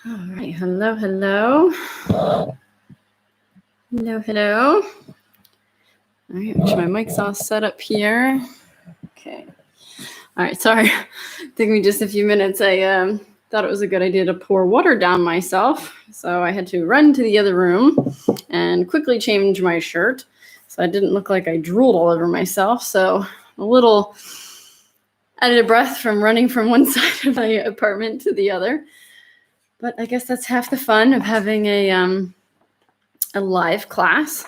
All right. Hello, hello. Hello, hello. All right, make sure my mic's all set up here. Okay. All right, sorry. Took me just a few minutes. I thought it was a good idea to pour water down myself. So I had to run to the other room and quickly change my shirt so I didn't look like I drooled all over myself. So a little out of breath from running from one side of my apartment to the other. But I guess that's half the fun of having a live class.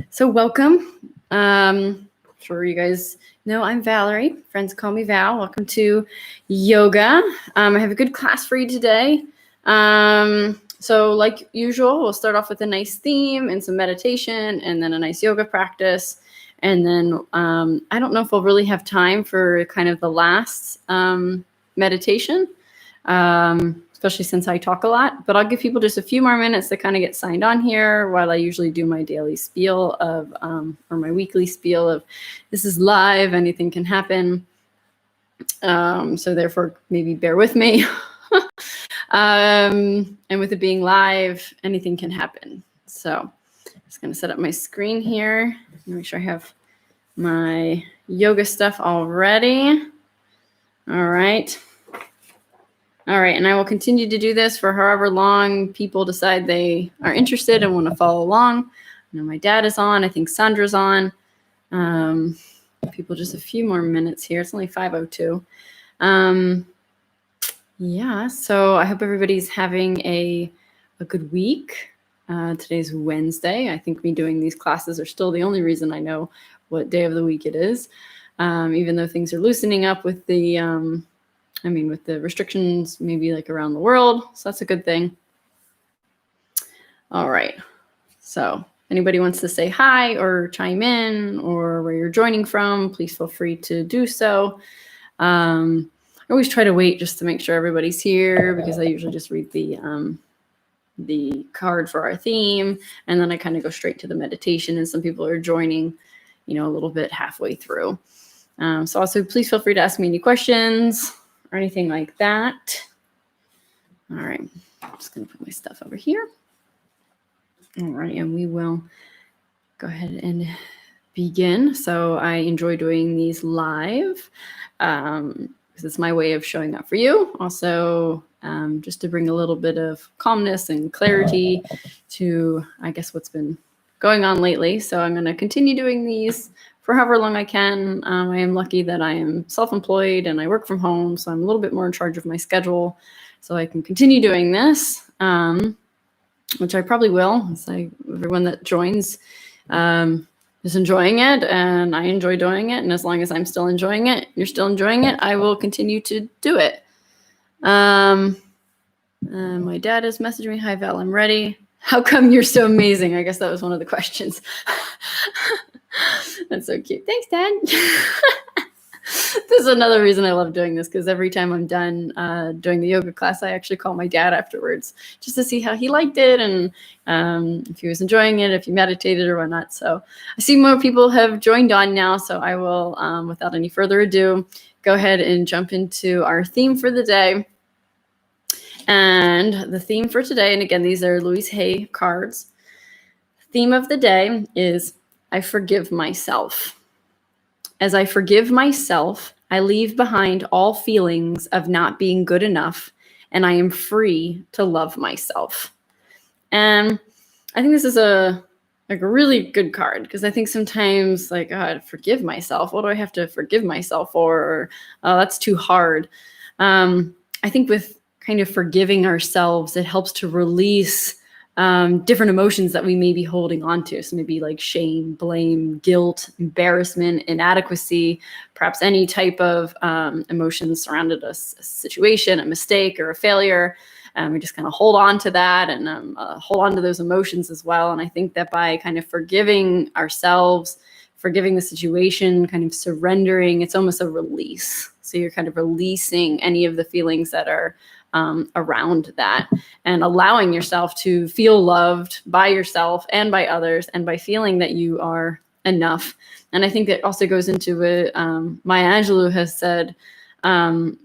So welcome. Sure you guys know I'm Valerie. Friends call me Val. Welcome to yoga. I have a good class for you today. So like usual, we'll start off with a nice theme and some meditation and then a nice yoga practice. And then I don't know if we'll really have time for kind of the last meditation, especially since I talk a lot, but I'll give people just a few more minutes to kind of get signed on here while I usually do my daily spiel of, or my weekly spiel of, this is live, anything can happen. So therefore, maybe bear with me. And with it being live, anything can happen. So I'm just going to set up my screen here and make sure I have my yoga stuff all ready. All right. All right, and I will continue to do this for however long people decide they are interested and want to follow along. I know my dad is on. I think Sandra's on. People, just a few more minutes here. It's only 5:02. Yeah, so I hope everybody's having a good week. Today's Wednesday. I think me doing these classes are still the only reason I know what day of the week it is, even though things are loosening up with the with the restrictions, maybe like around the world. So that's a good thing. All right. So anybody wants to say hi or chime in or where you're joining from, please feel free to do so. I always try to wait just to make sure everybody's here because I usually just read the card for our theme. And then I kind of go straight to the meditation, and some people are joining, a little bit halfway through. So also please feel free to ask me any questions or anything like that. All right, I'm just gonna put my stuff over here. All right, and we will go ahead and begin. So I enjoy doing these live because it's my way of showing up for you. Also, just to bring a little bit of calmness and clarity to, I guess, what's been going on lately. So I'm gonna continue doing these for however long I can. I am lucky that I am self-employed and I work from home, so I'm a little bit more in charge of my schedule, so I can continue doing this, which I probably will. It's like everyone that joins is enjoying it, and I enjoy doing it, and as long as I'm still enjoying it, you're still enjoying it, I will continue to do it. My dad is messaging me, "Hi Val, I'm ready. How come you're so amazing?" I guess that was one of the questions. That's so cute. Thanks, Dad. This is another reason I love doing this, because every time I'm done doing the yoga class, I actually call my dad afterwards just to see how he liked it and if he was enjoying it, if he meditated or whatnot. So I see more people have joined on now, so I will, without any further ado, go ahead and jump into our theme for the day. And the theme for today, and again, these are Louise Hay cards. Theme of the day is I forgive myself. As I forgive myself, I leave behind all feelings of not being good enough, and I am free to love myself. And I think this is a really good card, because I think sometimes forgive myself. What do I have to forgive myself for? Or, oh, that's too hard. I think with kind of forgiving ourselves, it helps to release different emotions that we may be holding on to. So maybe like shame, blame, guilt, embarrassment, inadequacy, perhaps any type of emotions surrounded a situation, a mistake, or a failure. We just kind of hold on to that and hold on to those emotions as well. And I think that by kind of forgiving ourselves, forgiving the situation, kind of surrendering, it's almost a release. So you're kind of releasing any of the feelings that are around that, and allowing yourself to feel loved by yourself and by others, and by feeling that you are enough. And I think that also goes into what Maya Angelou has said,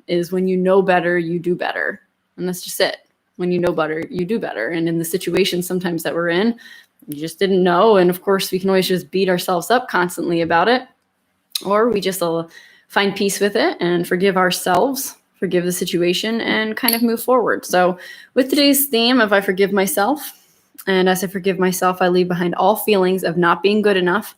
is when you know better, you do better. And that's just it. when you know better, you do better. And in the situation sometimes that we're in, you just didn't know. And of course, we can always just beat ourselves up constantly about it, or we just find peace with it and forgive ourselves, forgive the situation, and kind of move forward. So with today's theme of I forgive myself, and as I forgive myself, I leave behind all feelings of not being good enough,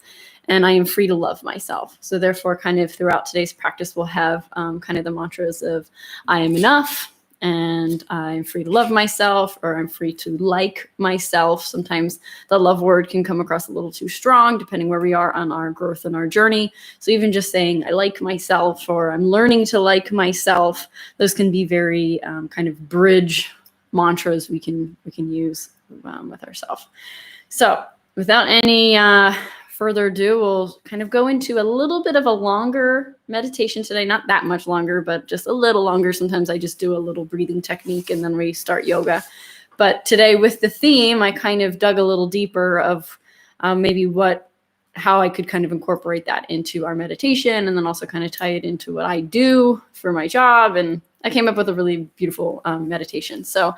and I am free to love myself. So therefore, kind of throughout today's practice, we'll have kind of the mantras of I am enough, and I'm free to love myself, or I'm free to like myself. Sometimes the love word can come across a little too strong, depending where we are on our growth and our journey. So even just saying I like myself, or I'm learning to like myself, those can be very kind of bridge mantras we can use with ourselves. So without any further ado, we'll kind of go into a little bit of a longer meditation today. Not that much longer, but just a little longer. Sometimes I just do a little breathing technique and then we start yoga. But today with the theme, I kind of dug a little deeper of maybe how I could kind of incorporate that into our meditation, and then also kind of tie it into what I do for my job. And I came up with a really beautiful meditation. So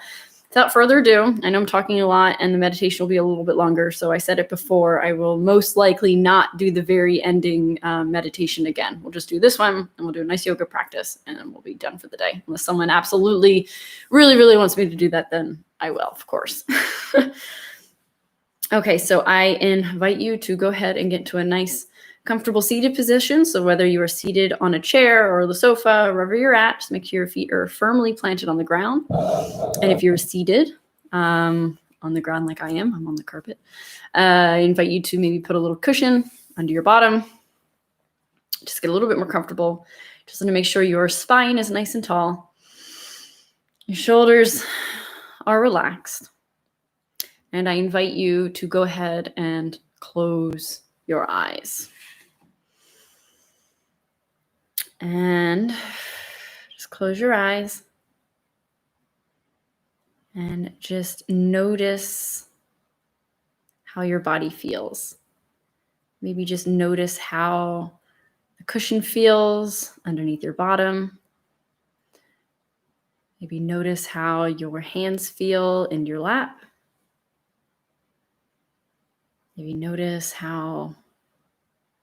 without further ado, I know I'm talking a lot and the meditation will be a little bit longer. So I said it before, I will most likely not do the very ending meditation again. We'll just do this one and we'll do a nice yoga practice and then we'll be done for the day. Unless someone absolutely really, really wants me to do that, then I will, of course. Okay, so I invite you to go ahead and get to a nice comfortable seated position. So whether you are seated on a chair or the sofa, wherever you're at, just make sure your feet are firmly planted on the ground. And if you're seated on the ground like I am, I'm on the carpet, I invite you to maybe put a little cushion under your bottom. Just get a little bit more comfortable. Just want to make sure your spine is nice and tall. Your shoulders are relaxed. And I invite you to go ahead and close your eyes. And just close your eyes and just notice how your body feels. Maybe just notice how the cushion feels underneath your bottom. Maybe notice how your hands feel in your lap. Maybe notice how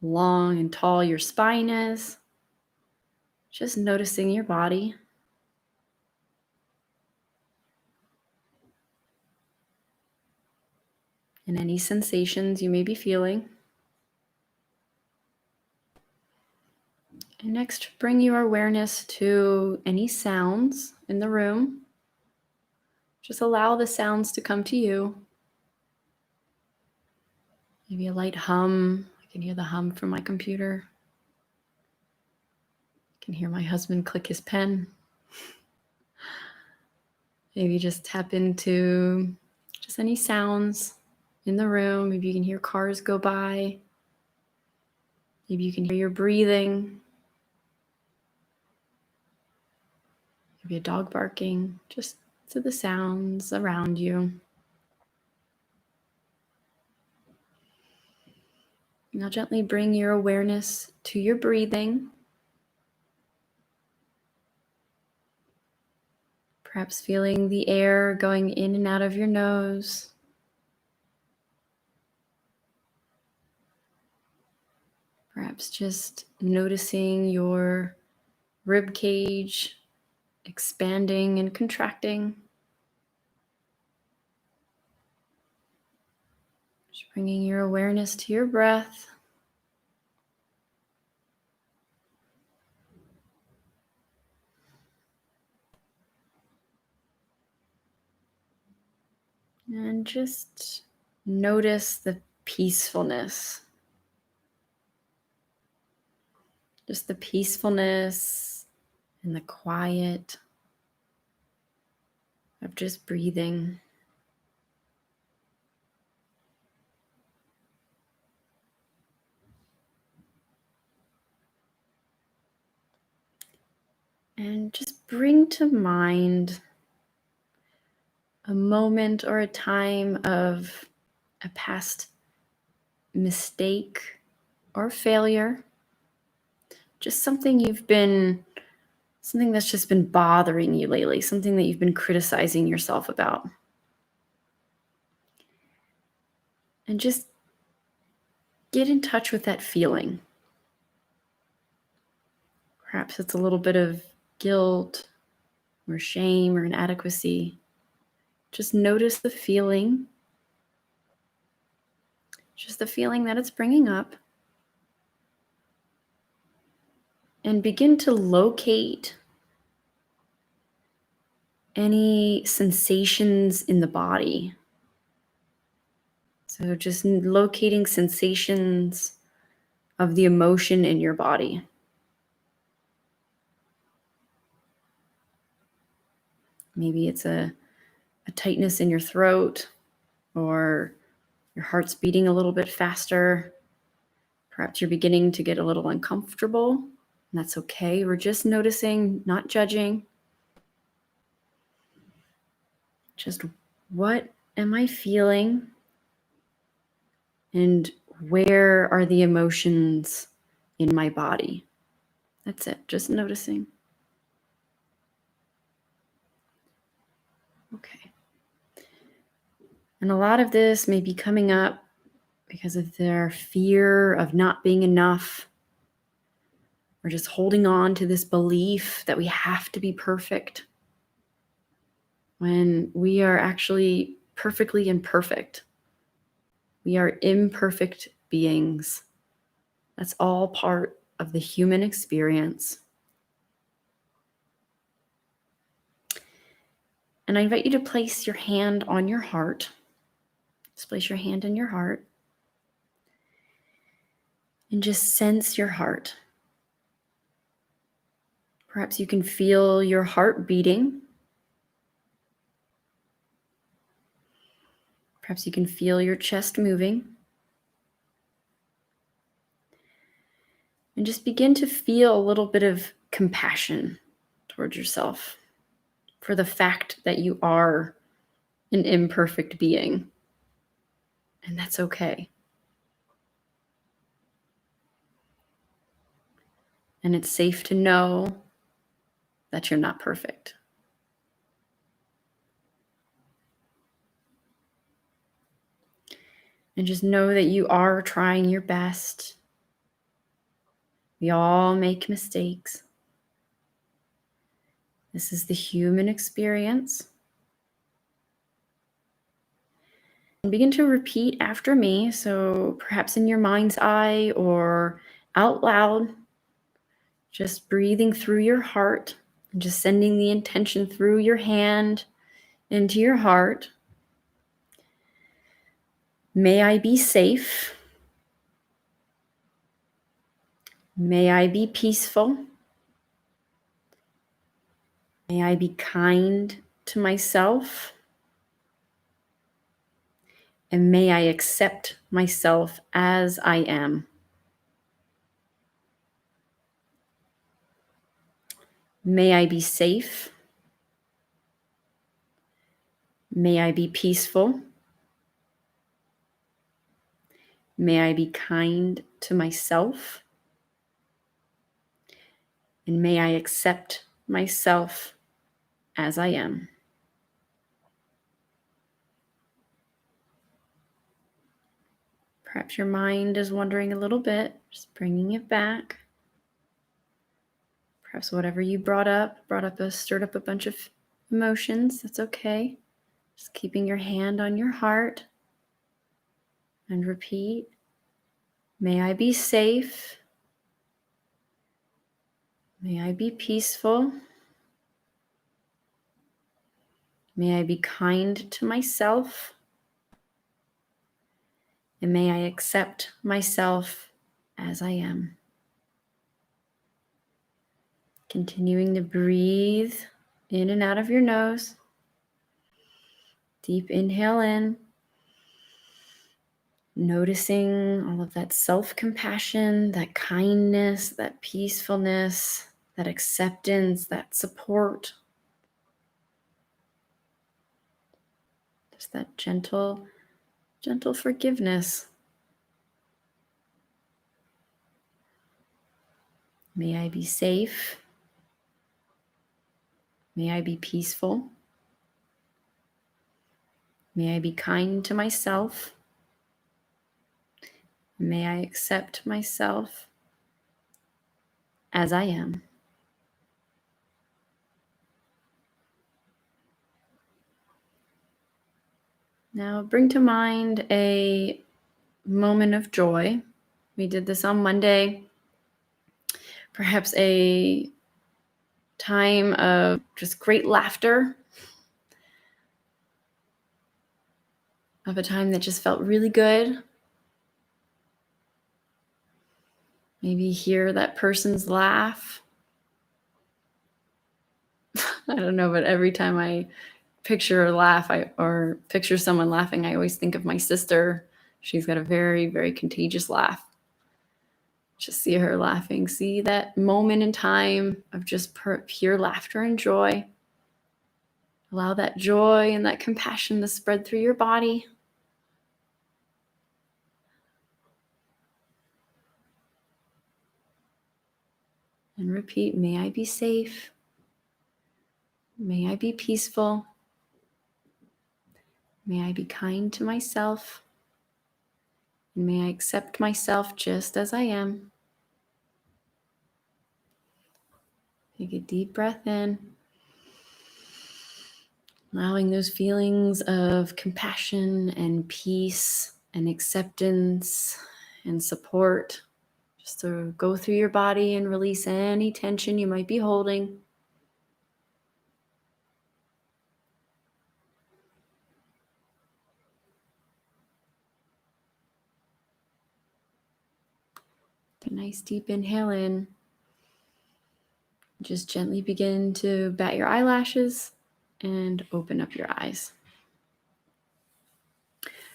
long and tall your spine is. Just noticing your body. And any sensations you may be feeling. And next, bring your awareness to any sounds in the room. Just allow the sounds to come to you. Maybe a light hum. I can hear the hum from my computer. I can hear my husband click his pen. Maybe just tap into just any sounds in the room. Maybe you can hear cars go by. Maybe you can hear your breathing. Maybe a dog barking, just to the sounds around you. Now gently bring your awareness to your breathing. Perhaps feeling the air going in and out of your nose. Perhaps just noticing your rib cage expanding and contracting. Just bringing your awareness to your breath. And just notice the peacefulness. Just the peacefulness and the quiet of just breathing. And just bring to mind a moment or a time of a past mistake or failure. Just something you've been something that's just been bothering you lately, something that you've been criticizing yourself about. And just get in touch with that feeling. Perhaps it's a little bit of guilt or shame or inadequacy. Just notice the feeling, just the feeling that it's bringing up, and begin to locate any sensations in the body. So just locating sensations of the emotion in your body. Maybe it's a tightness in your throat, or your heart's beating a little bit faster. Perhaps you're beginning to get a little uncomfortable, and that's okay. We're just noticing, not judging. Just, what am I feeling? And where are the emotions in my body? That's it, just noticing. Okay. And a lot of this may be coming up because of their fear of not being enough, or just holding on to this belief that we have to be perfect when we are actually perfectly imperfect. We are imperfect beings. That's all part of the human experience. And I invite you to place your hand on your heart. Just place your hand in your heart and just sense your heart. Perhaps you can feel your heart beating. Perhaps you can feel your chest moving. And just begin to feel a little bit of compassion towards yourself for the fact that you are an imperfect being. And that's okay. And it's safe to know that you're not perfect. And just know that you are trying your best. We all make mistakes. This is the human experience. And begin to repeat after me. So perhaps in your mind's eye or out loud, just breathing through your heart and just sending the intention through your hand into your heart. May I be safe. May I be peaceful. May I be kind to myself. And may I accept myself as I am. May I be safe. May I be peaceful. May I be kind to myself. And may I accept myself as I am. Perhaps your mind is wandering a little bit, just bringing it back. Perhaps whatever you stirred up a bunch of emotions. That's okay. Just keeping your hand on your heart and repeat. May I be safe. May I be peaceful. May I be kind to myself. And may I accept myself as I am. Continuing to breathe in and out of your nose. Deep inhale in. Noticing all of that self-compassion, that kindness, that peacefulness, that acceptance, that support. Just that gentle forgiveness. May I be safe. May I be peaceful. May I be kind to myself. May I accept myself as I am. Now bring to mind a moment of joy. We did this on Monday. Perhaps a time of just great laughter, of a time that just felt really good. Maybe hear that person's laugh. I don't know, but every time I picture a laugh or picture someone laughing, I always think of my sister. She's got a very, very contagious laugh. Just see her laughing. See that moment in time of just pure laughter and joy. Allow that joy and that compassion to spread through your body. And repeat, may I be safe. May I be peaceful. May I be kind to myself. And may I accept myself just as I am. Take a deep breath in. Allowing those feelings of compassion and peace and acceptance and support just to go through your body and release any tension you might be holding. A nice deep inhale in. Just gently begin to bat your eyelashes and open up your eyes.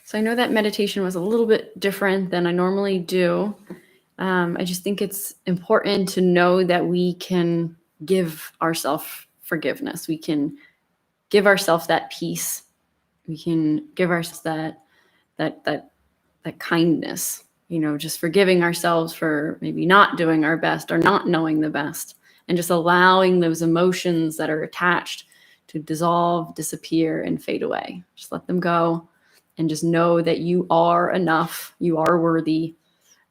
So I know that meditation was a little bit different than I normally do. I just think it's important to know that we can give ourselves forgiveness. We can give ourselves that peace. We can give ourselves that kindness, just forgiving ourselves for maybe not doing our best or not knowing the best, and just allowing those emotions that are attached to dissolve, disappear, and fade away. Just let them go and just know that you are enough, you are worthy,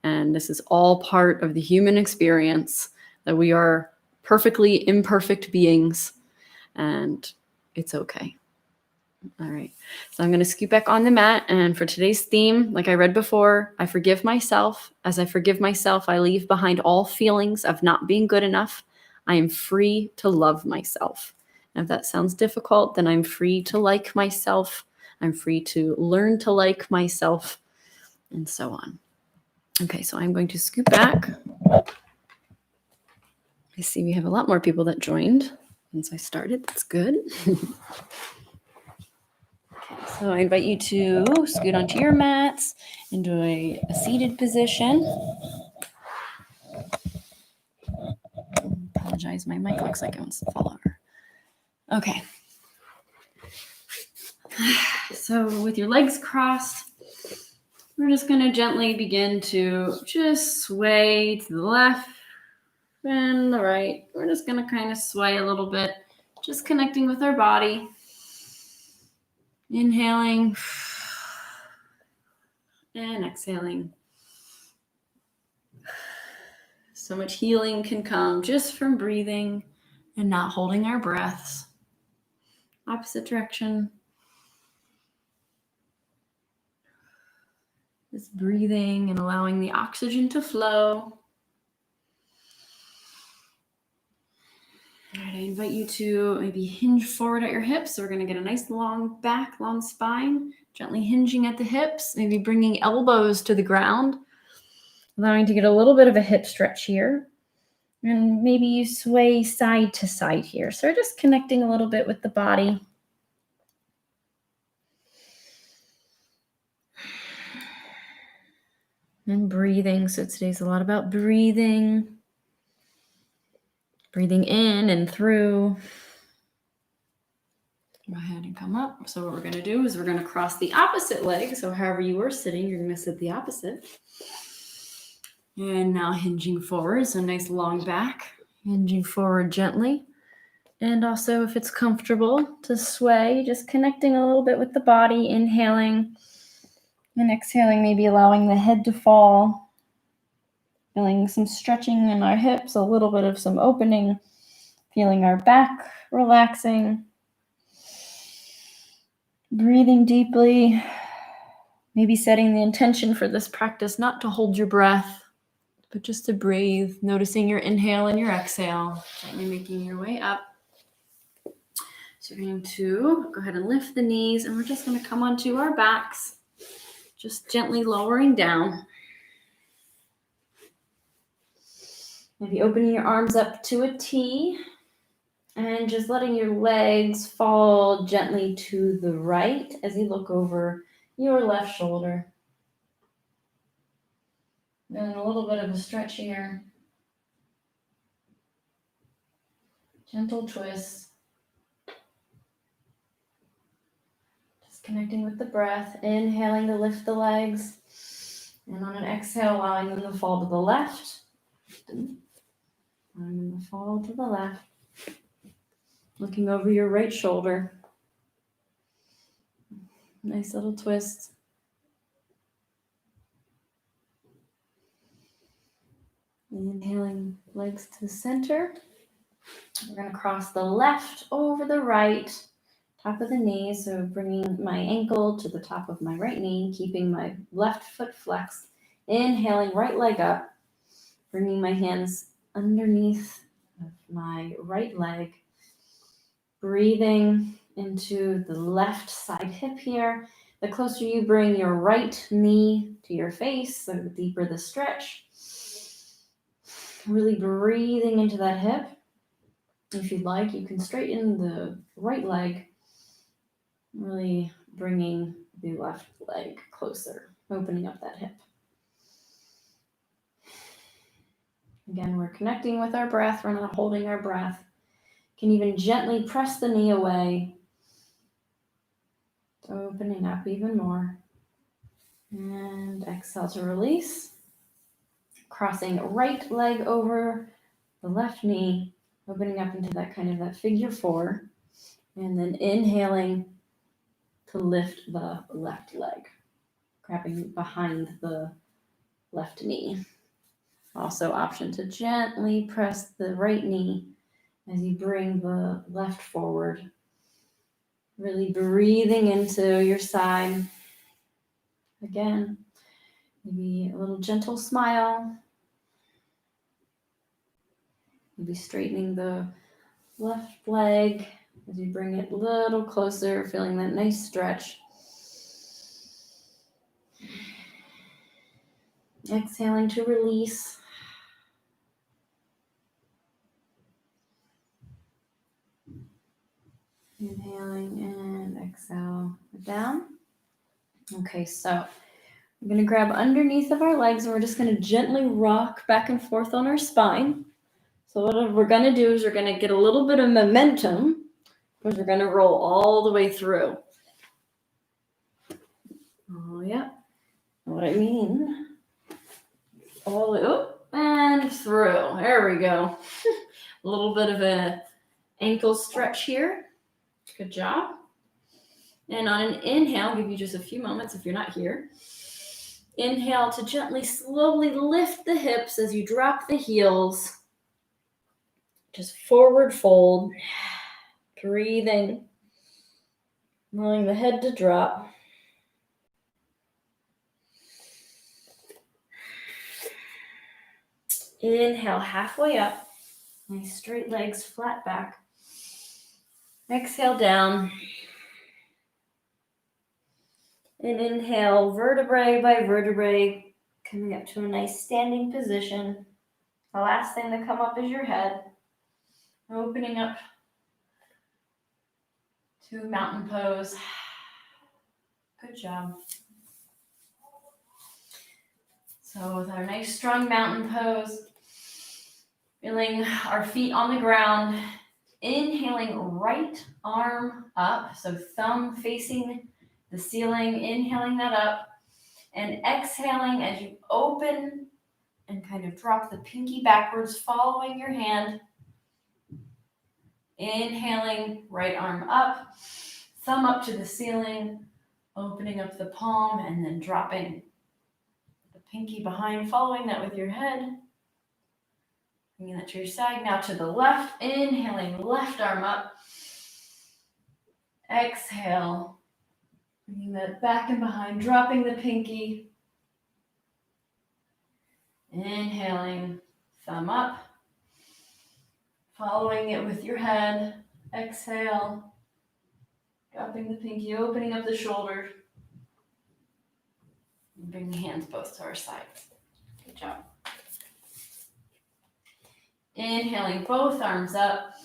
and this is all part of the human experience, that we are perfectly imperfect beings, and it's okay. All right, so I'm going to scoot back on the mat, and for today's theme, like I read before, I forgive myself. As I forgive myself, I leave behind all feelings of not being good enough. I am free to love myself. And if that sounds difficult, then I'm free to like myself. I'm free to learn to like myself, and so on. Okay, so I'm going to scoot back. I see we have a lot more people that joined since I started. That's good. So I invite you to scoot onto your mats into a seated position. Apologize, my mic looks like it wants to fall over. Okay. So with your legs crossed, we're just going to gently begin to just sway to the left and the right. We're just going to kind of sway a little bit, just connecting with our body. Inhaling and exhaling. So much healing can come just from breathing and not holding our breaths. Opposite direction. Just breathing and allowing the oxygen to flow. All right, I invite you to maybe hinge forward at your hips. So we're going to get a nice long back, long spine, gently hinging at the hips, maybe bringing elbows to the ground, allowing to get a little bit of a hip stretch here. And maybe you sway side to side here. So we're just connecting a little bit with the body. And breathing. So today's a lot about breathing. Breathing in and through. Go ahead and come up. So what we're going to do is we're going to cross the opposite leg. So however you were sitting, you're going to sit the opposite. And now hinging forward. So nice long back. Hinging forward gently. And also, if it's comfortable to sway, just connecting a little bit with the body, inhaling and exhaling, maybe allowing the head to fall, feeling some stretching in our hips, a little bit of some opening, feeling our back relaxing, breathing deeply, maybe setting the intention for this practice not to hold your breath, but just to breathe, noticing your inhale and your exhale, gently making your way up. So we're going to go ahead and lift the knees, and we're just going to come onto our backs, just gently lowering down. Maybe opening your arms up to a T, and just letting your legs fall gently to the right as you look over your left shoulder. And a little bit of a stretch here. Gentle twist. Just connecting with the breath. Inhaling to lift the legs. And on an exhale, allowing them to fall to the left. Allowing them to fall to the left. Looking over your right shoulder. Nice little twist. Inhaling legs to the center. We're going to cross the left over the right, top of the knee. So bringing my ankle to the top of my right knee, keeping my left foot flexed. Inhaling, right leg up, bringing my hands underneath of my right leg. Breathing into the left side hip here. The closer you bring your right knee to your face, the deeper the stretch. Really breathing into that hip. If you'd like, you can straighten the right leg, really bringing the left leg closer, opening up that hip. Again, we're connecting with our breath. We're not holding our breath. You can even gently press the knee away, opening up even more. And exhale to release. Crossing right leg over the left knee, opening up into that kind of that figure four. And then inhaling to lift the left leg, grabbing behind the left knee. Also option to gently press the right knee as you bring the left forward. Really breathing into your side. Again, maybe a little gentle smile. Maybe straightening the left leg as you bring it a little closer, feeling that nice stretch. Exhaling to release. Inhaling and exhale down. Okay, so I'm going to grab underneath of our legs and we're just going to gently rock back and forth on our spine. So what we're going to do is we're going to get a little bit of momentum because we're going to roll all the way through. Oh, yeah. What I mean. All the way up and through. There we go. A little bit of an ankle stretch here. Good job. And on an inhale, give you just a few moments if you're not here. Inhale to gently, slowly lift the hips as you drop the heels. Just forward fold. Breathing. Allowing the head to drop. Inhale halfway up. Nice straight legs, flat back. Exhale down. And inhale, vertebrae by vertebrae, coming up to a nice standing position. The last thing to come up is your head. Opening up to mountain pose. Good job. So with our nice strong mountain pose, feeling our feet on the ground, inhaling right arm up, so thumb facing the ceiling, inhaling that up, and exhaling as you open and kind of drop the pinky backwards, following your hand. Inhaling, right arm up, thumb up to the ceiling, opening up the palm, and then dropping the pinky behind, following that with your head. Bringing that to your side. Now to the left, inhaling, left arm up. Exhale, bringing that back and behind, dropping the pinky. Inhaling, thumb up, following it with your head. Exhale, dropping the pinky, opening up the shoulder. And bring the hands both to our sides. Good job. Inhaling, both arms up,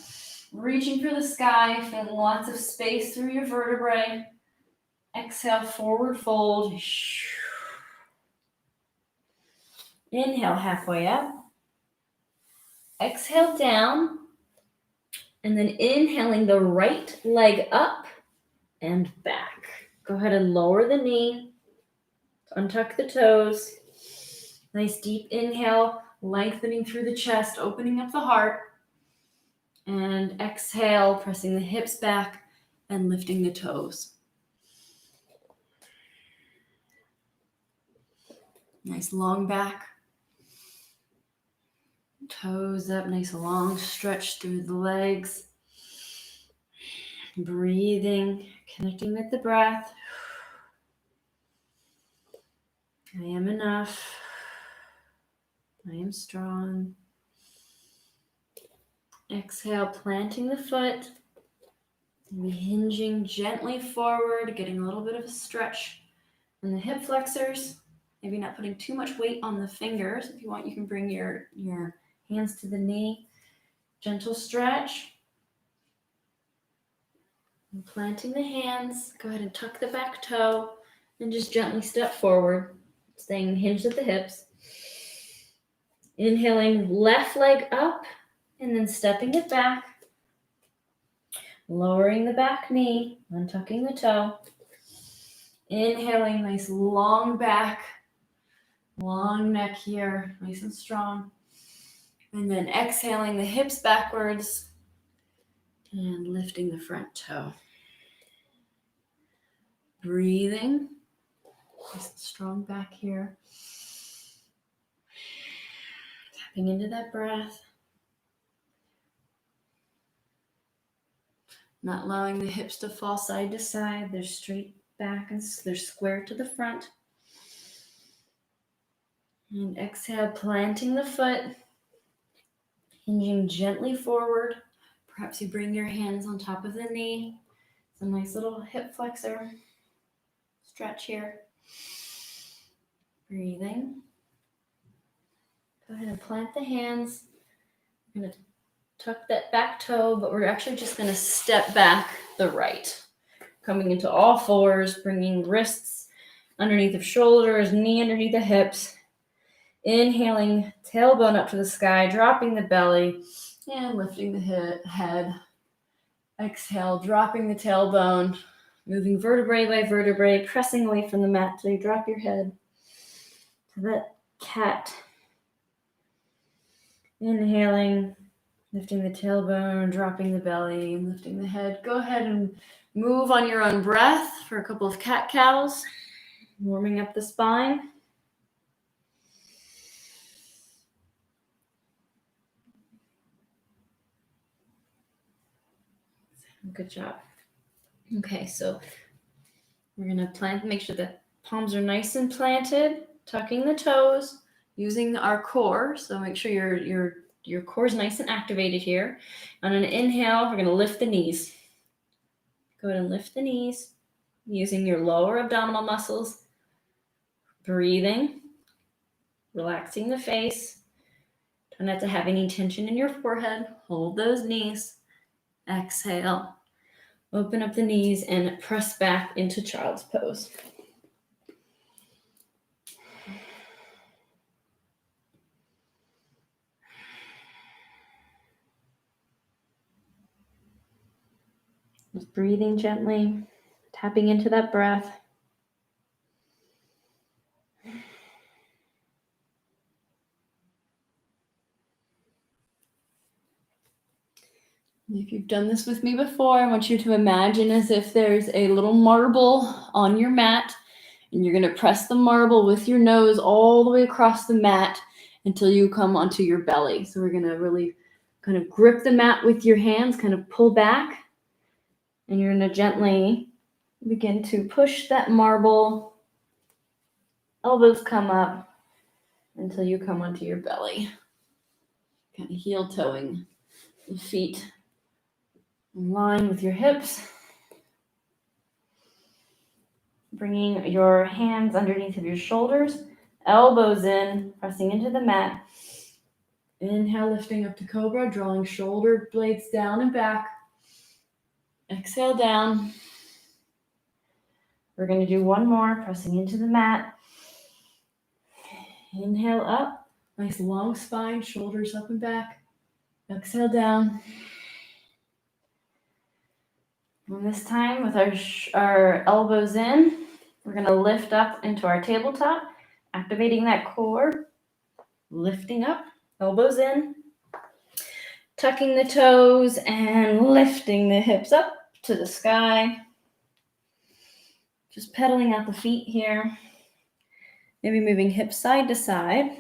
reaching for the sky, feeling lots of space through your vertebrae. Exhale, forward fold. Inhale, halfway up. Exhale, down. And then inhaling the right leg up and back. Go ahead and lower the knee. Untuck the toes. Nice deep inhale, lengthening through the chest, opening up the heart. And exhale, pressing the hips back and lifting the toes. Nice long back. Toes up, nice long stretch through the legs. Breathing, connecting with the breath. I am enough. I am strong. Exhale, planting the foot. Maybe hinging gently forward, getting a little bit of a stretch in the hip flexors. Maybe not putting too much weight on the fingers. If you want, you can bring your hands to the knee. Gentle stretch. And planting the hands. Go ahead and tuck the back toe and just gently step forward, staying hinged at the hips. Inhaling, left leg up and then stepping it back. Lowering the back knee, untucking the toe. Inhaling, nice long back, long neck here, nice and strong. And then exhaling the hips backwards and lifting the front toe. Breathing, nice and strong back here. Tapping into that breath. Not allowing the hips to fall side to side. They're straight back and they're square to the front. And exhale, planting the foot, hinging gently forward. Perhaps you bring your hands on top of the knee. It's a nice little hip flexor stretch here. Breathing. Go ahead and plant the hands. We're going to tuck that back toe, but we're actually just going to step back the right. Coming into all fours, bringing wrists underneath the shoulders, knee underneath the hips. Inhaling, tailbone up to the sky, dropping the belly, and lifting the head. Exhale, dropping the tailbone, moving vertebrae by vertebrae, pressing away from the mat till you drop your head to that cat. Inhaling, lifting the tailbone, dropping the belly, and lifting the head. Go ahead and move on your own breath for a couple of cat-cows, warming up the spine. Good job. Okay, so we're going to make sure the palms are nice and planted, tucking the toes, using our core. So make sure your core is nice and activated here. On an inhale, we're going to lift the knees. Go ahead and lift the knees using your lower abdominal muscles. Breathing, relaxing the face. Try not to have any tension in your forehead. Hold those knees. Exhale. Open up the knees and press back into child's pose. Just breathing gently, tapping into that breath. If you've done this with me before, I want you to imagine as if there's a little marble on your mat, and you're going to press the marble with your nose all the way across the mat until you come onto your belly. So we're going to really kind of grip the mat with your hands, kind of pull back, and you're going to gently begin to push that marble. Elbows come up until you come onto your belly. Kind of heel toeing the feet in line with your hips. Bringing your hands underneath of your shoulders, elbows in, pressing into the mat. Inhale, lifting up to cobra, drawing shoulder blades down and back. Exhale down. We're going to do one more, pressing into the mat. Inhale up, nice long spine, shoulders up and back. Exhale down. And this time with our elbows in, we're going to lift up into our tabletop, activating that core, lifting up, elbows in, tucking the toes and lifting the hips up to the sky. Just pedaling out the feet here. Maybe moving hips side to side.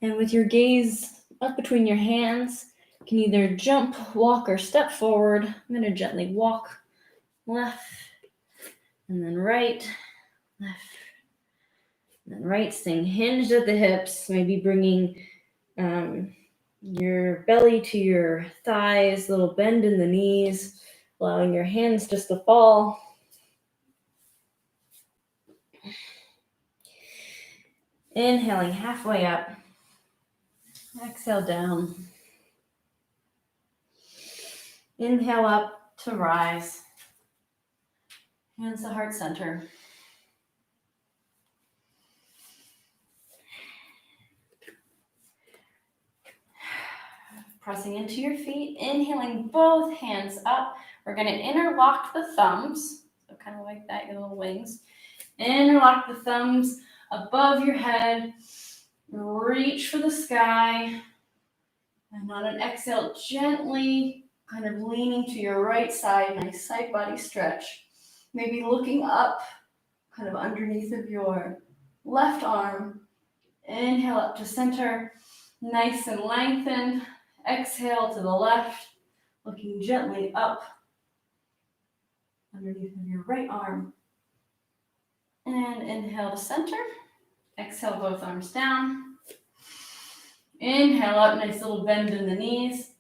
And with your gaze up between your hands, you can either jump, walk, or step forward. I'm going to gently walk left, and then right, left, and then right. Staying hinged at the hips, maybe bringing your belly to your thighs, little bend in the knees, allowing your hands just to fall. Inhaling halfway up. Exhale down. Inhale up to rise. Hands to heart center. Pressing into your feet, inhaling both hands up. We're going to interlock the thumbs, so kind of like that, your little wings. Interlock the thumbs above your head. Reach for the sky. And on an exhale, gently kind of leaning to your right side, nice side body stretch. Maybe looking up, kind of underneath of your left arm. Inhale up to center, nice and lengthened. Exhale to the left, looking gently up underneath of your right arm. And inhale to center. Exhale, both arms down. Inhale up, nice little bend in the knees.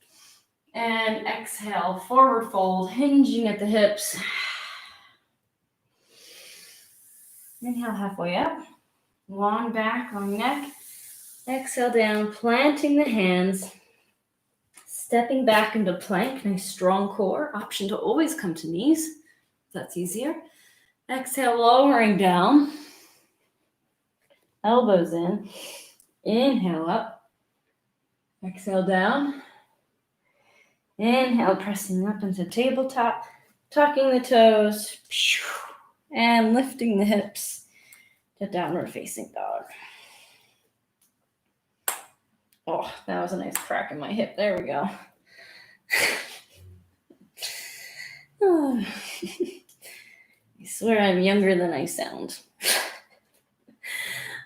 And exhale, forward fold, hinging at the hips. Inhale halfway up. Long back, long neck. Exhale down, planting the hands. Stepping back into plank, nice strong core. Option to always come to knees, if that's easier. Exhale, lowering down. Elbows in. Inhale up. Exhale down. Inhale, pressing up into tabletop. Tucking the toes. And lifting the hips to downward facing dog. Oh, that was a nice crack in my hip. There we go. Oh. I swear I'm younger than I sound.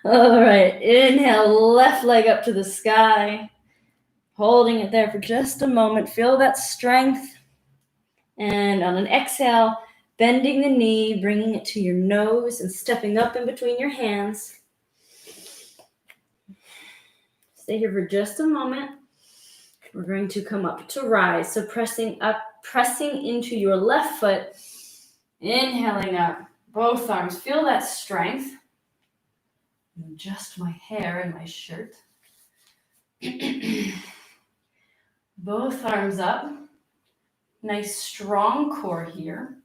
All right, inhale, left leg up to the sky. Holding it there for just a moment. Feel that strength. And on an exhale, bending the knee, bringing it to your nose and stepping up in between your hands. Stay here for just a moment. We're going to come up to rise. So pressing up, pressing into your left foot. Inhaling up, both arms. Feel that strength. Adjust my hair in my shirt. Both arms up. Nice strong core here.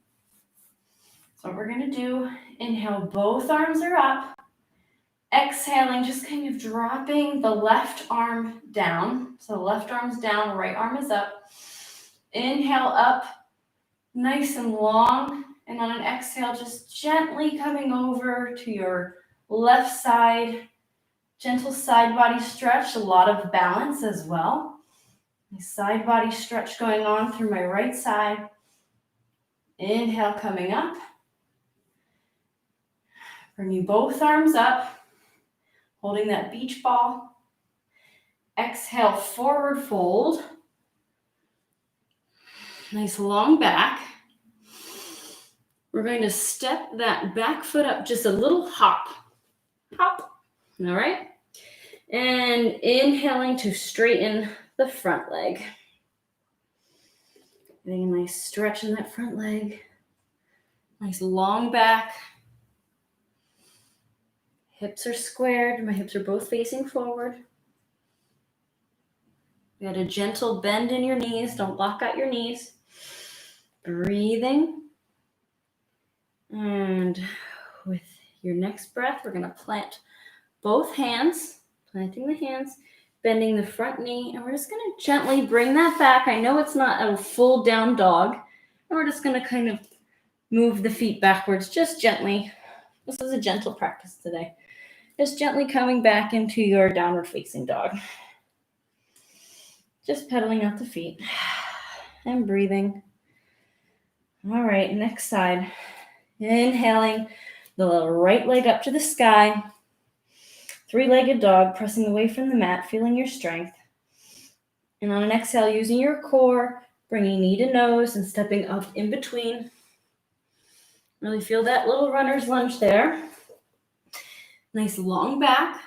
So what we're going to do, inhale, both arms are up. Exhaling, just kind of dropping the left arm down. So the left arm's down, right arm is up. Inhale up, nice and long. And on an exhale, just gently coming over to your Left side, gentle side body stretch, a lot of balance as well. Nice side body stretch going on through my right side. Inhale, coming up. Bringing both arms up, holding that beach ball. Exhale, forward fold. Nice long back. We're going to step that back foot up just a little hop. Hop. All right. And inhaling to straighten the front leg. Getting a nice stretch in that front leg. Nice long back. Hips are squared. My hips are both facing forward. You got a gentle bend in your knees. Don't lock out your knees. Breathing. And with your next breath, we're going to plant both hands, planting the hands, bending the front knee, and we're just going to gently bring that back. I know it's not a full down dog, and we're just going to kind of move the feet backwards, just gently. This is a gentle practice today. Just gently coming back into your downward facing dog. Just pedaling out the feet and breathing. All right, next side. Inhaling the little right leg up to the sky. Three-legged dog, pressing away from the mat, feeling your strength. And on an exhale, using your core, bringing knee to nose and stepping up in between. Really feel that little runner's lunge there. Nice long back.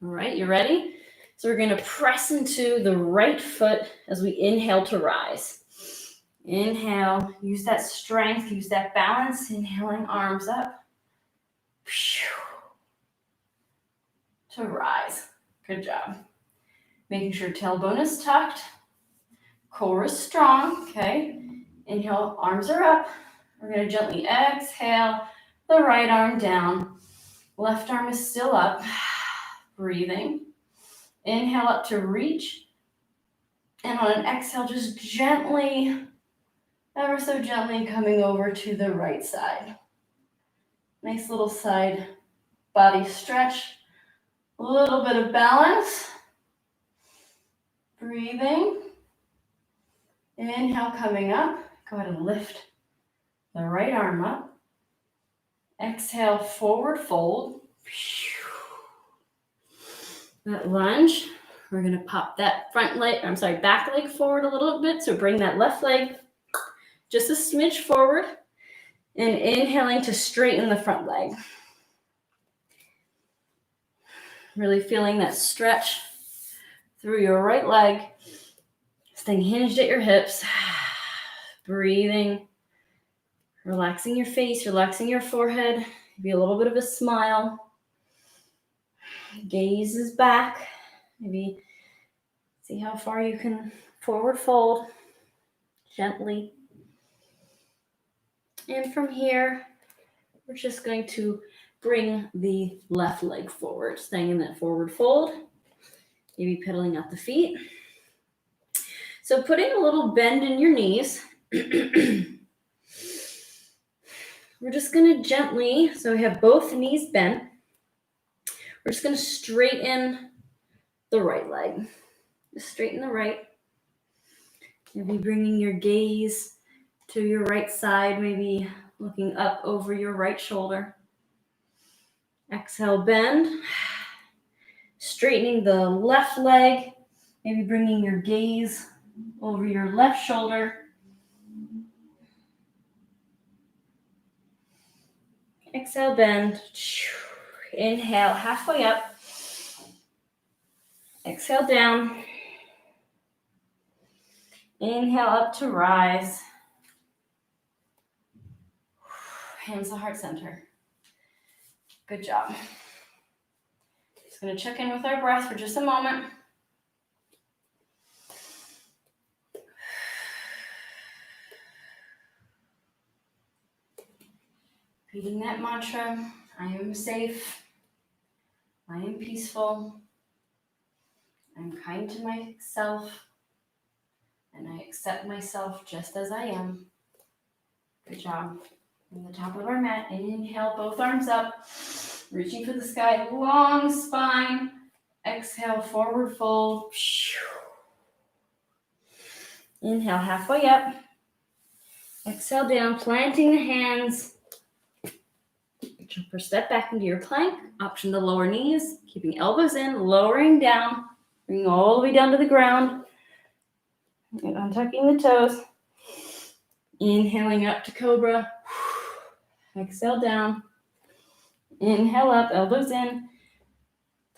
All right, you ready? So we're going to press into the right foot as we inhale to rise. Inhale, use that strength, use that balance. Inhaling, arms up. To rise. Good job. Making sure tailbone is tucked. Core is strong. Okay. Inhale, arms are up. We're going to gently exhale the right arm down. Left arm is still up. Breathing. Inhale up to reach. And on an exhale, just gently, ever so gently coming over to the right side. Nice little side body stretch. A little bit of balance. Breathing. Inhale, coming up. Go ahead and lift the right arm up. Exhale, forward fold. That lunge. We're going to pop that back leg forward a little bit. So bring that left leg just a smidge forward. And inhaling to straighten the front leg. Really feeling that stretch through your right leg. Staying hinged at your hips. Breathing. Relaxing your face, relaxing your forehead. Maybe a little bit of a smile. Gaze is back. Maybe see how far you can forward fold. Gently. And from here, we're just going to bring the left leg forward, staying in that forward fold. Maybe pedaling out the feet. So putting a little bend in your knees. We're just going to gently, so we have both knees bent. We're just going to straighten the right leg. Just straighten the right. Maybe bringing your gaze to your right side, maybe looking up over your right shoulder. Exhale, bend. Straightening the left leg, maybe bringing your gaze over your left shoulder. Exhale, bend. Inhale, halfway up. Exhale, down. Inhale, up to rise. Hands to heart center. Good job. Just going to check in with our breath for just a moment. Repeating that mantra, I am safe, I am peaceful, I'm kind to myself, and I accept myself just as I am. Good job. From the top of our mat, inhale, both arms up. Reaching for the sky, long spine. Exhale, forward fold. Inhale, halfway up. Exhale down, planting the hands. Jump or step back into your plank. Option the lower knees, keeping elbows in, lowering down, bringing all the way down to the ground. And untucking the toes. Inhaling up to cobra. Exhale down. Inhale up, elbows in.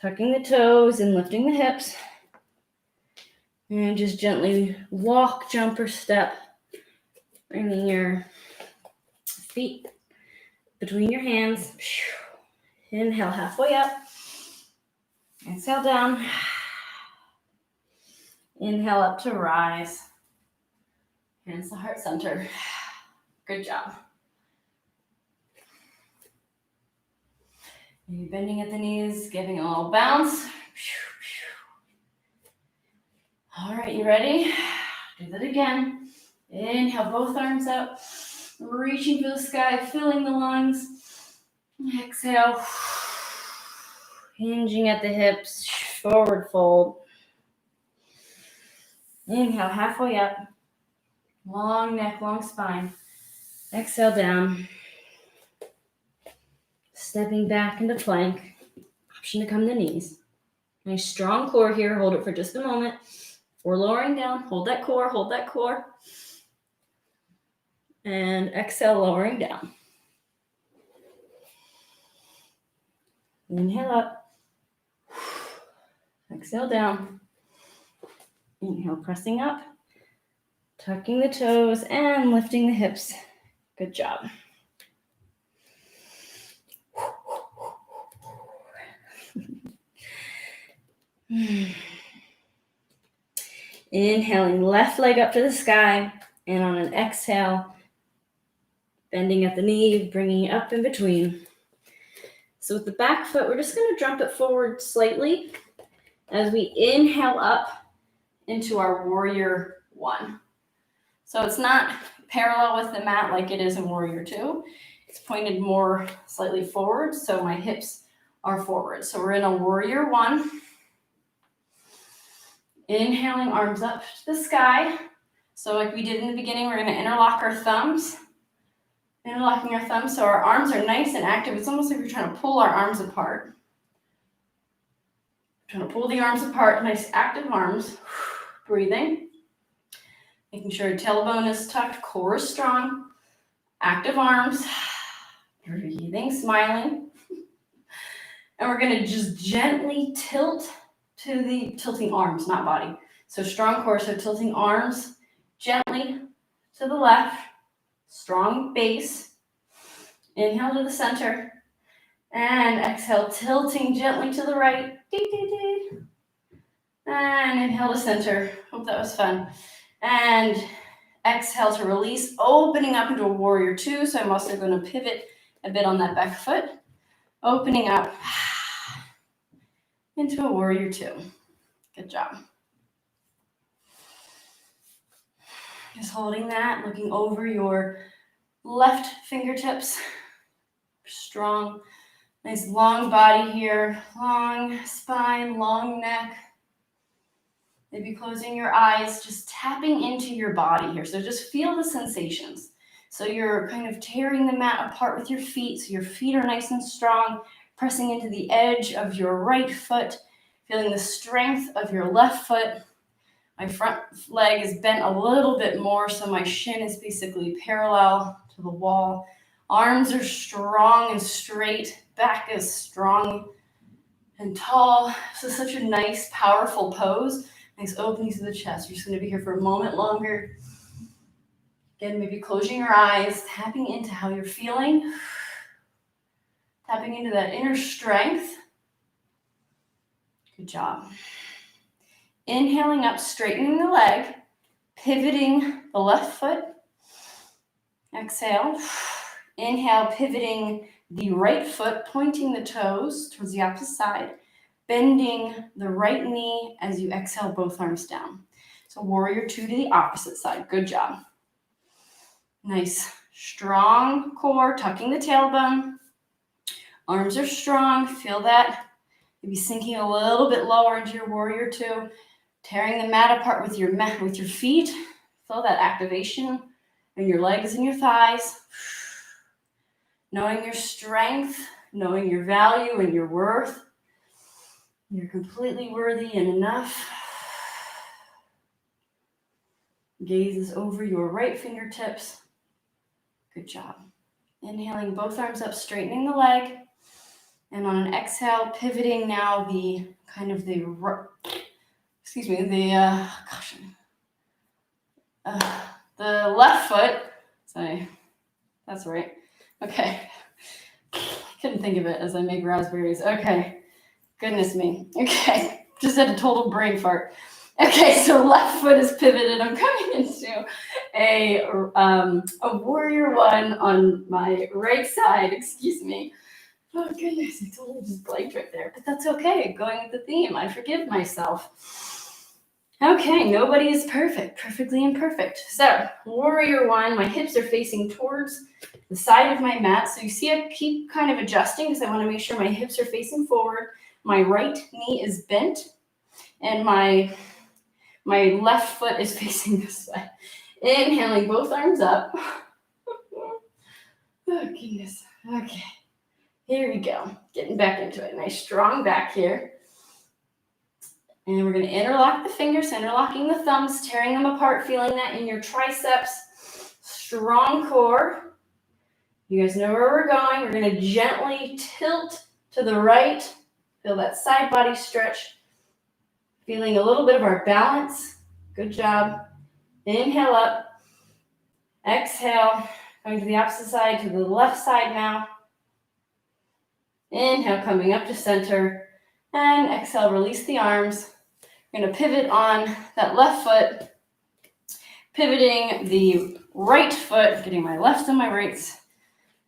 Tucking the toes and lifting the hips. And just gently walk, jump, or step. Bringing your feet between your hands. Inhale, halfway up. Exhale down. Inhale up to rise. Hands to heart center. Good job. Maybe bending at the knees, giving a little bounce. All right, you ready? Do that again. Inhale, both arms up. Reaching for the sky, filling the lungs. Exhale. Hinging at the hips, forward fold. Inhale, halfway up. Long neck, long spine. Exhale down. Stepping back into plank. Option to come to knees. Nice strong core here. Hold it for just a moment. We're lowering down. Hold that core, hold that core. And exhale, lowering down. Inhale up. Exhale down. Inhale, pressing up. Tucking the toes and lifting the hips. Good job. Inhaling, left leg up to the sky. And on an exhale, bending at the knee, bringing it up in between. So with the back foot, we're just going to jump it forward slightly as we inhale up into our warrior one. So it's not parallel with the mat like it is in warrior two. It's pointed more slightly forward, so my hips are forward. So we're in a warrior one. Inhaling, arms up to the sky. So like we did in the beginning, we're going to interlock our thumbs. Interlocking our thumbs so our arms are nice and active. It's almost like we're trying to pull our arms apart. Trying to pull the arms apart, nice active arms. Breathing. Making sure tailbone is tucked, core is strong. Active arms. Breathing, smiling. And we're going to just gently tilt to the tilting arms, not body. So strong core, so tilting arms gently to the left. Strong base. Inhale to the center. And exhale, tilting gently to the right. And inhale to center. Hope that was fun. And exhale to release, opening up into a warrior two. So I'm also going to pivot a bit on that back foot. Opening up into a warrior two. Good job. Just holding that, looking over your left fingertips. Strong, nice long body here. Long spine, long neck. Maybe closing your eyes, just tapping into your body here. So just feel the sensations. So you're kind of tearing the mat apart with your feet. So your feet are nice and strong, pressing into the edge of your right foot, feeling the strength of your left foot. My front leg is bent a little bit more, so my shin is basically parallel to the wall. Arms are strong and straight. Back is strong and tall. So such a nice, powerful pose. Nice opening to the chest. You're just going to be here for a moment longer. Again, maybe closing your eyes, tapping into how you're feeling. Tapping into that inner strength. Good job. Inhaling up, straightening the leg, pivoting the left foot. Exhale. Inhale, pivoting the right foot, pointing the toes towards the opposite side, bending the right knee as you exhale both arms down. So warrior two to the opposite side. Good job. Nice, strong core, tucking the tailbone. Arms are strong. Feel that. Maybe sinking a little bit lower into your warrior two. Tearing the mat apart with your feet. Feel that activation in your legs and your thighs. Knowing your strength, knowing your value and your worth. You're completely worthy and enough. Gaze is over your right fingertips. Good job. Inhaling both arms up, straightening the leg. And on an exhale, pivoting now the left foot. Sorry, that's right. Okay. Couldn't think of it as I make raspberries. Okay. Goodness me. Okay. Just had a total brain fart. Okay, so left foot is pivoted. I'm coming into a warrior one on my right side. Excuse me. Oh goodness, I totally just blanked right there. But that's okay. Going with the theme. I forgive myself. Okay, nobody is perfect. Perfectly imperfect. So, warrior one, my hips are facing towards the side of my mat. So you see I keep kind of adjusting because I want to make sure my hips are facing forward. My right knee is bent. And my left foot is facing this way. Inhaling both arms up. Oh, goodness. Okay. Here we go. Getting back into it. Nice strong back here. And we're going to interlock the fingers, interlocking the thumbs, tearing them apart, feeling that in your triceps. Strong core. You guys know where we're going. We're going to gently tilt to the right. Feel that side body stretch. Feeling a little bit of our balance. Good job. Inhale up. Exhale. Going to the opposite side, to the left side now. Inhale, coming up to center. And exhale, release the arms. We're going to pivot on that left foot. Pivoting the right foot. Getting my lefts and my rights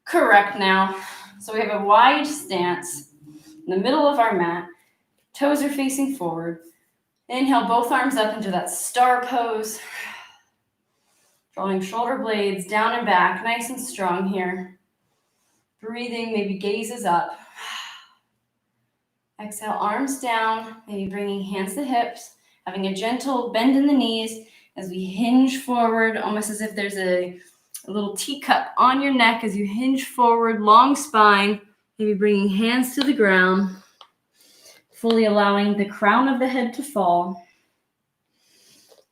correct now. So we have a wide stance in the middle of our mat. Toes are facing forward. Inhale, both arms up into that star pose. Drawing shoulder blades down and back, nice and strong here. Breathing, maybe gazes up. Exhale, arms down, maybe bringing hands to hips, having a gentle bend in the knees as we hinge forward, almost as if there's a little teacup on your neck as you hinge forward, long spine, maybe bringing hands to the ground, fully allowing the crown of the head to fall.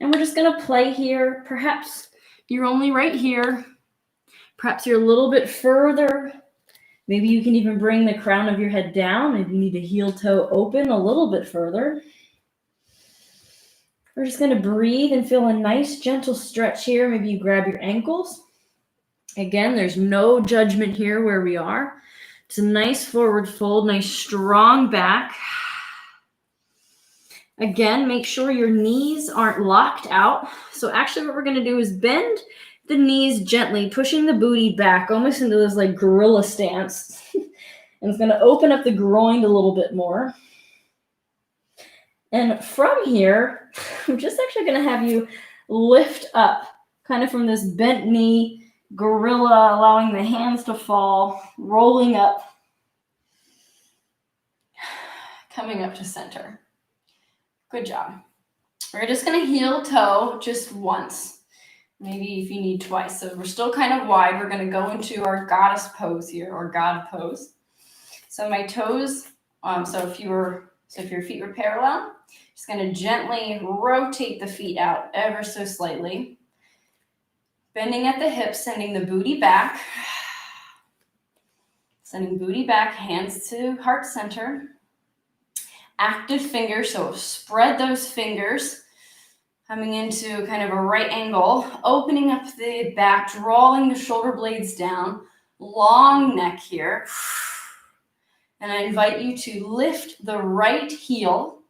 And we're just going to play here. Perhaps you're only right here. Perhaps you're a little bit further. Maybe you can even bring the crown of your head down if you need to heel toe open a little bit further. We're just going to breathe and feel a nice gentle stretch here. Maybe you grab your ankles. Again, there's no judgment here where we are. It's a nice forward fold, nice strong back. Again, make sure your knees aren't locked out. So actually what we're going to do is bend the knees gently, pushing the booty back, almost into this like gorilla stance. And it's going to open up the groin a little bit more. And from here, I'm just actually going to have you lift up, kind of from this bent knee, gorilla, allowing the hands to fall, rolling up, coming up to center. Good job. We're just going to heel toe just once. Maybe if you need twice. So we're still kind of wide. We're going to go into our goddess pose here, or God pose. So my toes, so if your feet were parallel, just going to gently rotate the feet out ever so slightly. Bending at the hips, sending the booty back. Sending booty back, hands to heart center. Active fingers, so spread those fingers. Coming into kind of a right angle, opening up the back, drawing the shoulder blades down, long neck here. And I invite you to lift the right heel,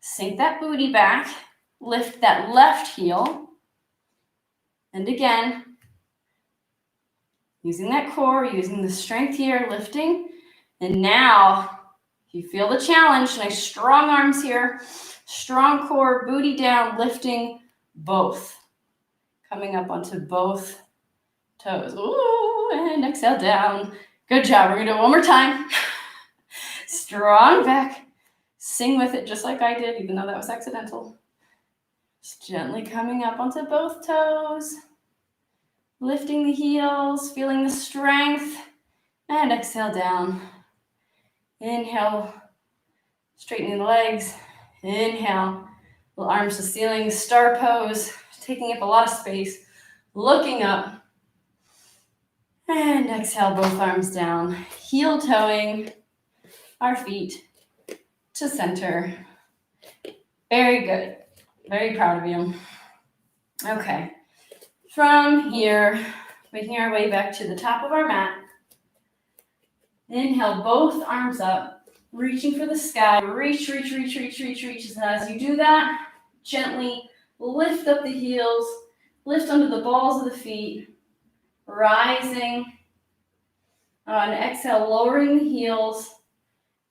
sink that booty back, lift that left heel. And again, using that core, using the strength here, lifting. And now, if you feel the challenge, nice strong arms here. Strong core, booty down, lifting both. Coming up onto both toes. Ooh, and exhale down. Good job. We're going to do it one more time. Strong back. Sing with it just like I did, even though that was accidental. Just gently coming up onto both toes. Lifting the heels, feeling the strength. And exhale down. Inhale, straightening the legs. Inhale, little arms to ceiling, star pose, taking up a lot of space. Looking up. And exhale, both arms down. Heel toeing our feet to center. Very good. Very proud of you. Okay. From here, making our way back to the top of our mat. Inhale, both arms up, reaching for the sky. Reach. And as you do that, gently lift up the heels, lift under the balls of the feet, rising. On exhale, lowering the heels,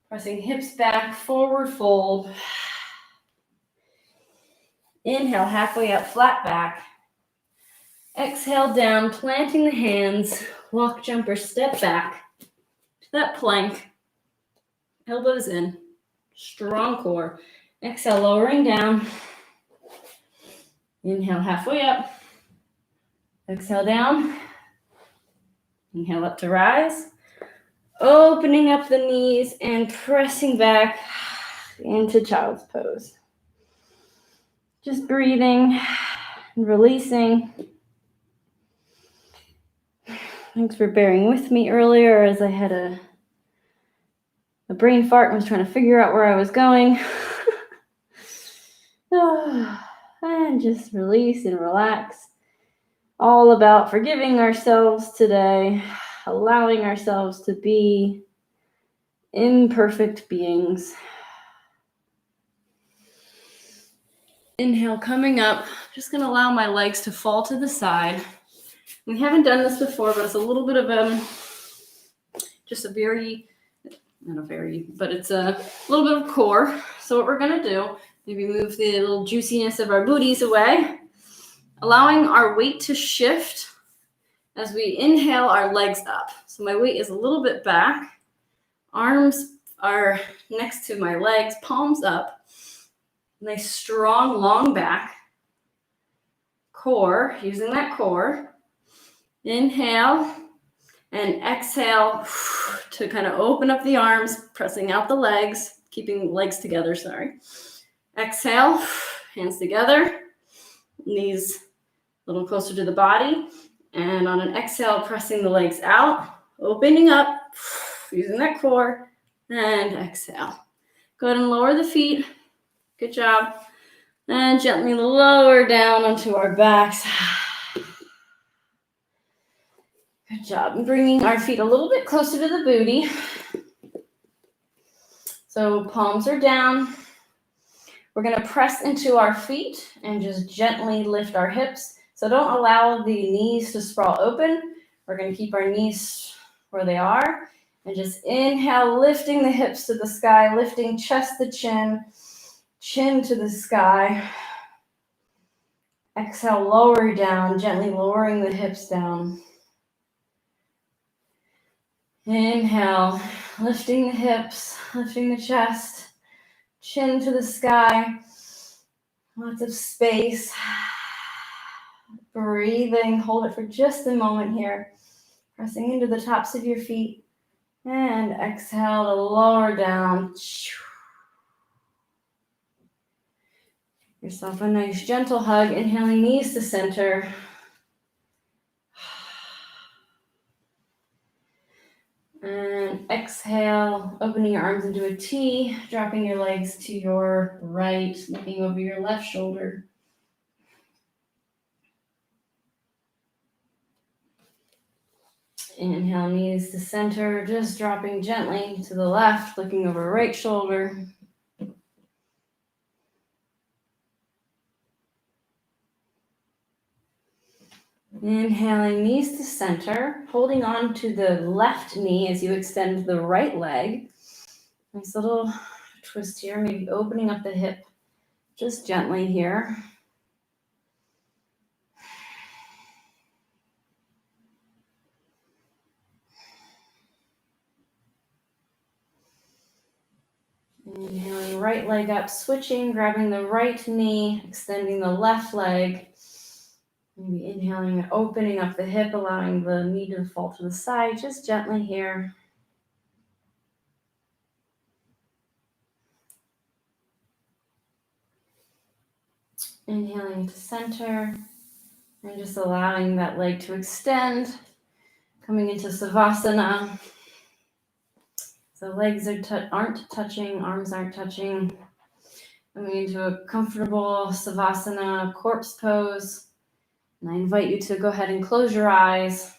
pressing hips back, forward fold. Inhale, halfway up, flat back. Exhale down, planting the hands, walk, jump, or step back to that plank. Elbows in, strong core. Exhale, lowering down. Inhale, halfway up. Exhale down. Inhale up to rise. Opening up the knees and pressing back into child's pose. Just breathing and releasing. Thanks for bearing with me earlier as I had a brain fart and was trying to figure out where I was going. And just release and relax. All about forgiving ourselves today, allowing ourselves to be imperfect beings. Inhale, coming up. Just going to allow my legs to fall to the side. We haven't done this before, but it's a little bit of it's a little bit of core. So what we're going to do, maybe move the little juiciness of our booties away, allowing our weight to shift as we inhale our legs up. So my weight is a little bit back. Arms are next to my legs, palms up. Nice, strong, long back. Core, using that core. Inhale and exhale to kind of open up the arms, pressing out the legs, keeping legs together, Exhale, hands together, knees a little closer to the body. And on an exhale, pressing the legs out, opening up, using that core, and exhale. Go ahead and lower the feet. Good job. And gently lower down onto our backs. Good job. And bringing our feet a little bit closer to the booty. So palms are down. We're going to press into our feet and just gently lift our hips. So don't allow the knees to sprawl open. We're going to keep our knees where they are. And just inhale, lifting the hips to the sky, lifting chest to chin, chin to the sky. Exhale, lower down, gently lowering the hips down. Inhale, lifting the hips, lifting the chest, chin to the sky. Lots of space. Breathing, hold it for just a moment here. Pressing into the tops of your feet. And exhale to lower down. Give yourself a nice gentle hug. Inhaling, knees to center. And exhale, opening your arms into a T, dropping your legs to your right, looking over your left shoulder. Inhale, knees to center, just dropping gently to the left, looking over right shoulder. Inhaling, knees to center, holding on to the left knee as you extend the right leg. Nice little twist here, maybe opening up the hip just gently here. Inhaling, right leg up, switching, grabbing the right knee, extending the left leg. Maybe inhaling and opening up the hip, allowing the knee to fall to the side, just gently here. Inhaling to center, and just allowing that leg to extend, coming into Savasana. So legs aren't touching, arms aren't touching. Coming into a comfortable Savasana corpse pose. And I invite you to go ahead and close your eyes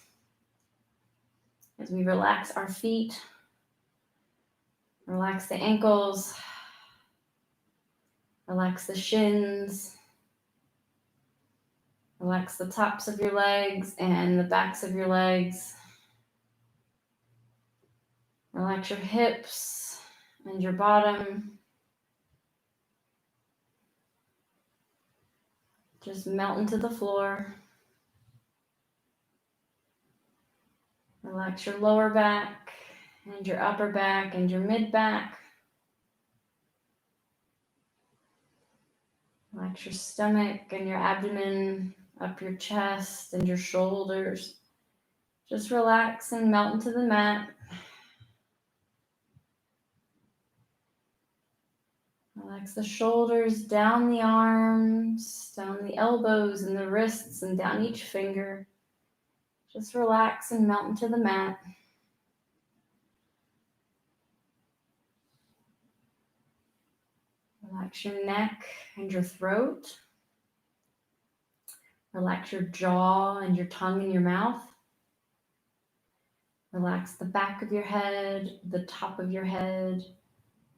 as we relax our feet, relax the ankles, relax the shins, relax the tops of your legs and the backs of your legs. Relax your hips and your bottom. Just melt into the floor. Relax your lower back and your upper back and your mid back. Relax your stomach and your abdomen, up your chest and your shoulders. Just relax and melt into the mat. Relax the shoulders, down the arms, down the elbows and the wrists, and down each finger. Just relax and melt into the mat. Relax your neck and your throat. Relax your jaw and your tongue and your mouth. Relax the back of your head, the top of your head,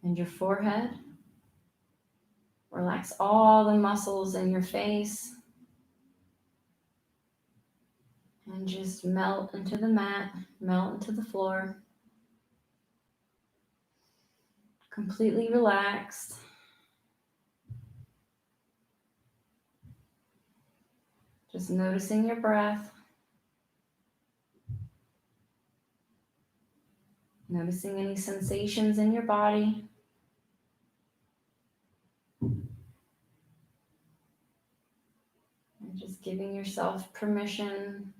and your forehead. Relax all the muscles in your face. And just melt into the mat, melt into the floor. Completely relaxed. Just noticing your breath. Noticing any sensations in your body. And just giving yourself permission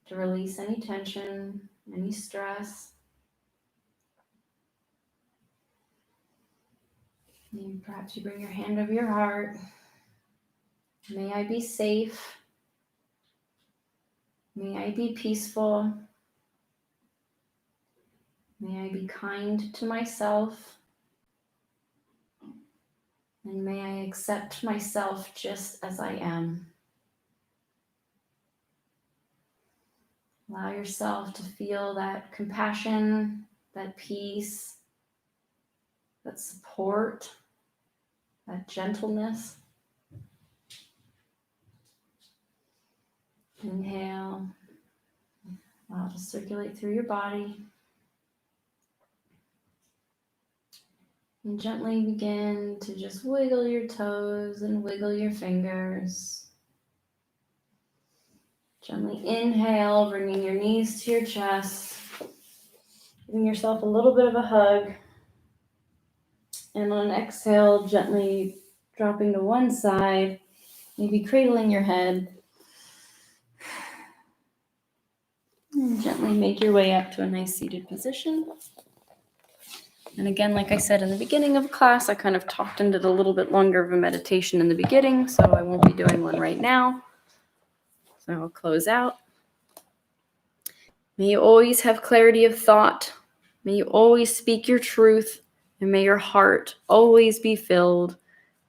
to release any tension, any stress. Maybe perhaps you bring your hand over your heart. May I be safe. May I be peaceful. May I be kind to myself. And may I accept myself just as I am. Allow yourself to feel that compassion, that peace, that support, that gentleness. Inhale. Allow it to circulate through your body. And gently begin to just wiggle your toes and wiggle your fingers. Gently inhale, bringing your knees to your chest. Giving yourself a little bit of a hug. And on an exhale, gently dropping to one side, maybe cradling your head. And gently make your way up to a nice seated position. And again, like I said in the beginning of class, I kind of talked and did a little bit longer of a meditation in the beginning, so I won't be doing one right now. So I'll close out. May you always have clarity of thought. May you always speak your truth. And may your heart always be filled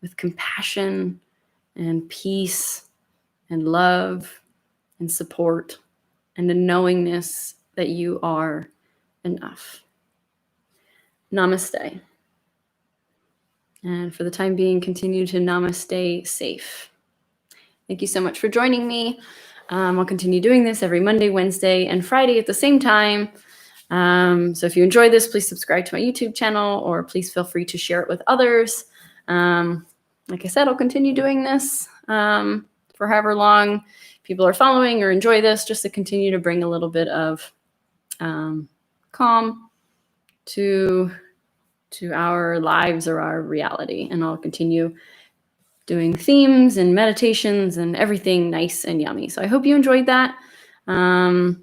with compassion and peace and love and support and a knowingness that you are enough. Namaste. And for the time being, continue to namaste safe. Thank you so much for joining me. I'll continue doing this every Monday, Wednesday, and Friday at the same time. So if you enjoy this, please subscribe to my YouTube channel, or please feel free to share it with others. Like I said, I'll continue doing this for however long people are following or enjoy this, just to continue to bring a little bit of calm to our lives or our reality. And I'll continue doing themes and meditations and everything nice and yummy. So I hope you enjoyed that. And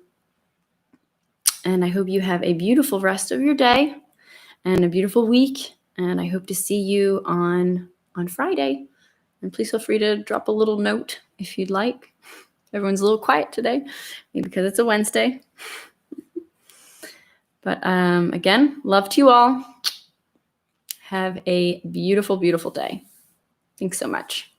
I hope you have a beautiful rest of your day and a beautiful week. And I hope to see you on Friday. And please feel free to drop a little note if you'd like. Everyone's a little quiet today, maybe because it's a Wednesday. But again, love to you all. Have a beautiful, beautiful day. Thanks so much.